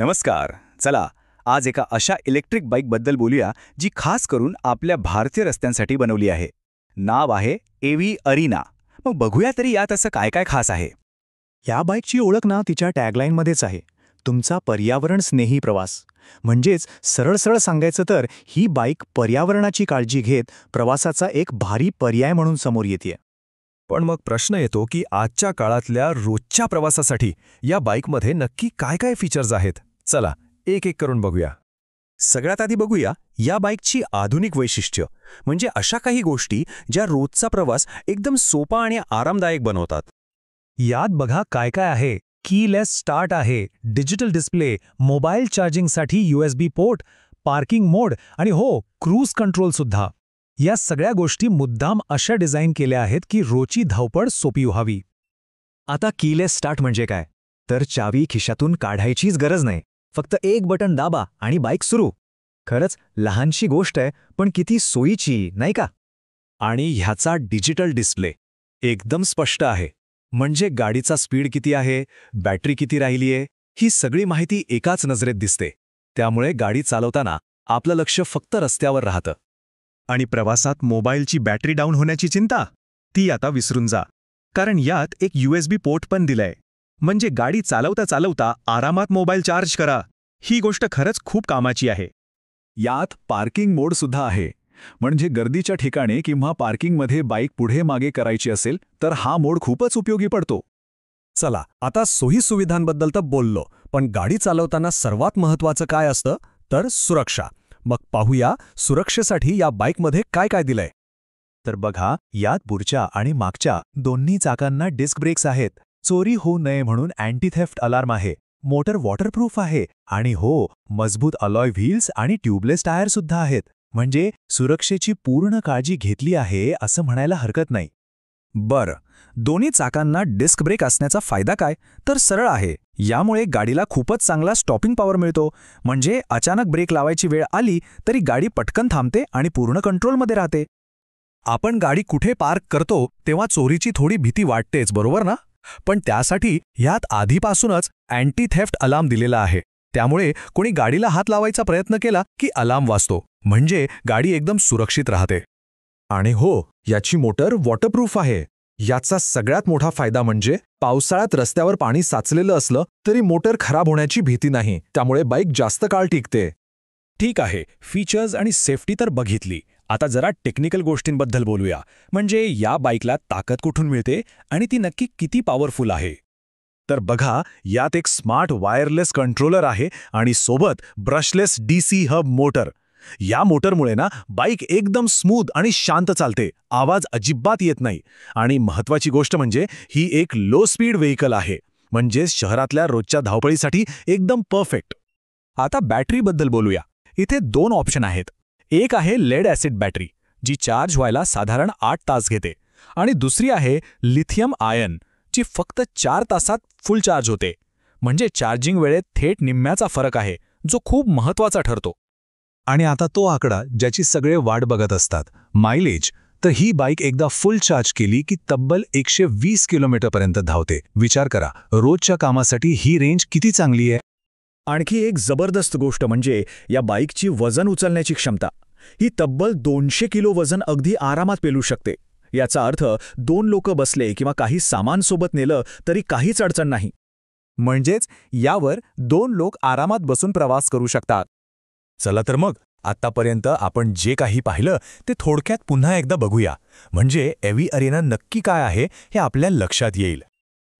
नमस्कार. चला आज एका अशा इलेक्ट्रिक बाईकबद्दल बोलूया जी खास करून आपल्या भारतीय रस्त्यांसाठी बनवली आहे. नाव आहे एव्ही अरिना. मग बघूया तरी यात असं काय काय खास आहे. या बाईकची ओळख ना तिच्या टॅगलाईनमध्येच आहे, तुमचा पर्यावरण स्नेही प्रवास. म्हणजेच सरळ सरळ सांगायचं तर ही बाईक पर्यावरणाची काळजी घेत प्रवासाचा एक भारी पर्याय म्हणून समोर येते. पण मग प्रश्न येतो की आजच्या काळातल्या रोजच्या प्रवासासाठी या बाईकमध्ये नक्की काय काय फीचर्स आहेत. चला एक एक करून बघूया. सगळ्यात आधी बघूया या बाईकची आधुनिक वैशिष्ट्य, म्हणजे अशा काही गोष्टी ज्या रोजचा प्रवास एकदम सोपा आणि आरामदायक बनवतात. यात बघा काय काय आहे. कीलेस स्टार्ट आहे, डिजिटल डिस्प्ले, मोबाईल चार्जिंगसाठी USB पोर्ट, पार्किंग मोड आणि हो, क्रूज कंट्रोल सुद्धा. या सगळ्या गोष्टी मुद्दाम अशा डिझाईन केल्या आहेत की रोजची धावपळ सोपी व्हावी. आता कीलेस स्टार्ट म्हणजे काय, तर चावी खिशातून काढायचीच गरज नाही. फक्त एक बटन दाबा आणि बाईक सुरू. खरंच लहानशी गोष्ट आहे, पण किती सोयीची नाही का. आणि ह्याचा डिजिटल डिस्प्ले एकदम स्पष्ट आहे. म्हणजे गाडीचा स्पीड किती आहे, बॅटरी किती राहिलीये, ही सगळी माहिती एकाच नजरेत दिसते. त्यामुळे गाडी चालवताना आपलं लक्ष फक्त रस्त्यावर राहतं. आणि प्रवासात मोबाईलची बॅटरी डाऊन होण्याची चिंता, ती आता विसरून जा. कारण यात एक USB पोर्ट पण दिलंय. म्हणजे गाडी चालवता चालवता आरामात मोबाईल चार्ज करा. ही गोष्ट खरंच खूप कामाची आहे. यात पार्किंग मोड सुद्धा आहे. म्हणजे गर्दीच्या ठिकाणी किंवा पार्किंगमध्ये बाईक पुढे मागे करायची असेल तर हा मोड खूपच उपयोगी पडतो. चला आता सोयी सुविधांबद्दल तर बोललो, पण गाडी चालवताना सर्वात महत्त्वाचं काय असतं तर सुरक्षा. मग पाहूया सुरक्षेसाठी या बाईकमध्ये काय काय दिलंय. तर बघा, यात पुढच्या आणि मागच्या दोन्ही चाकांना डिस्क ब्रेक्स आहेत. चोरी होऊ नये म्हणून अँटी थेफ्ट अलार्म आहे. मोटर वॉटरप्रूफ आहे. आणि हो, मजबूत अलॉय व्हील्स आणि ट्यूबलेस टायर सुद्धा आहेत. म्हणजे सुरक्षेची पूर्ण काळजी घेतली आहे असं म्हणायला हरकत नाही. बरं, दोन्ही चाकांना डिस्क ब्रेक असण्याचा फायदा काय, तर सरळ आहे. यामुळे गाडीला खूपच चांगला स्टॉपिंग पॉवर मिळतो. म्हणजे अचानक ब्रेक लावायची वेळ आली तरी गाडी पटकन थांबते आणि पूर्ण कंट्रोलमध्ये राहते. आपण गाडी कुठे पार्क करतो तेव्हा चोरीची थोडी भीती वाटतेच, बरोबर ना. पण त्यासाठी ह्यात आधीपासूनच अँटी थेफ्ट अलार्म दिलेला आहे. त्यामुळे कोणी गाडीला हात लावायचा प्रयत्न केला की अलार्म वाजतो. म्हणजे गाडी एकदम सुरक्षित राहते. आणि हो, याची मोटर वॉटरप्रूफ आहे. याचा सगळ्यात मोठा फायदा म्हणजे पावसाळ्यात रस्त्यावर पाणी साचलेलं असलं तरी मोटर खराब होण्याची भीती नाही. त्यामुळे बाईक जास्त काळ टिकते. ठीक आहे, फीचर्स आणि सेफ्टी तर बघितली. आता जरा टेक्निकल गोष्टींबद्दल बोलूया. म्हणजे या बाईकला ताकद कुठून मिळते आणि ती नक्की किती पॉवरफुल आहे. तर बघा, यात एक स्मार्ट वायरलेस कंट्रोलर आहे आणि सोबत ब्रशलेस DC हब मोटर. या मोटरमुळे ना बाईक एकदम स्मूथ आणि शांत चालते. आवाज अजिबात येत नाही. आणि महत्त्वाची गोष्ट म्हणजे ही एक लो स्पीड व्हेकल आहे. म्हणजे शहरातल्या रोजच्या धावपळीसाठी एकदम परफेक्ट. आता बॅटरीबद्दल बोलूया. इथे दोन ऑप्शन आहेत. एक आहे लेड ॲसिड बॅटरी, जी चार्ज व्हायला साधारण 8 तास घेते. आणि दुसरी आहे लिथियम आयन, जी फक्त 4 तासात फुल चार्ज होते. म्हणजे चार्जिंग वेळेत थेट निम्म्याचा फरक आहे, जो खूप महत्त्वाचा ठरतो. आणि आता तो आकडा ज्याची सगळे वाट बघत असतात, मायलेज. तर ही बाईक एकदा फुल चार्ज केली की तब्बल 120 किलोमीटरपर्यंत धावते. विचार करा, रोजच्या कामासाठी ही रेंज किती चांगली आहे. आणखी एक जबरदस्त गोष्ट म्हणजे या बाईकची वजन उचलण्याची क्षमता. ही तब्बल 200 किलो वजन अगदी आरामात पेलू शकते. याचा अर्थ 2 लोक बसले किंवा काही सामान सोबत नेलं तरी काहीच अडचण नाही. म्हणजेच यावर 2 लोक आरामात बसून प्रवास करू शकतात. चला तर मग आत्तापर्यंत आपण जे काही पाहिलं ते थोडक्यात पुन्हा एकदा बघूया. म्हणजे एव्ही अरिना नक्की काय आहे हे आपल्या लक्षात येईल.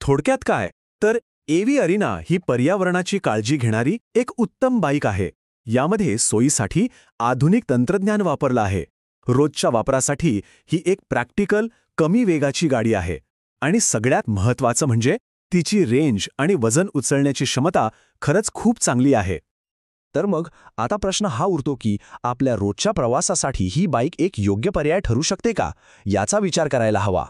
थोडक्यात काय, तर एव्ही अरिना ही पर्यावरणाची काळजी घेणारी एक उत्तम बाईक आहे. यामध्ये सोयीसाठी आधुनिक तंत्रज्ञान वापरलं आहे. रोजच्या वापरासाठी ही एक प्रॅक्टिकल, कमी वेगाची गाडी आहे. आणि सगळ्यात महत्त्वाचं म्हणजे तिची रेंज आणि वजन उचलण्याची क्षमता खरंच खूप चांगली आहे. तर मग आता प्रश्न हा उरतो की आपल्या रोजच्या प्रवासासाठी ही बाईक एक योग्य पर्याय ठरू शकते का, याचा विचार करायला हवा.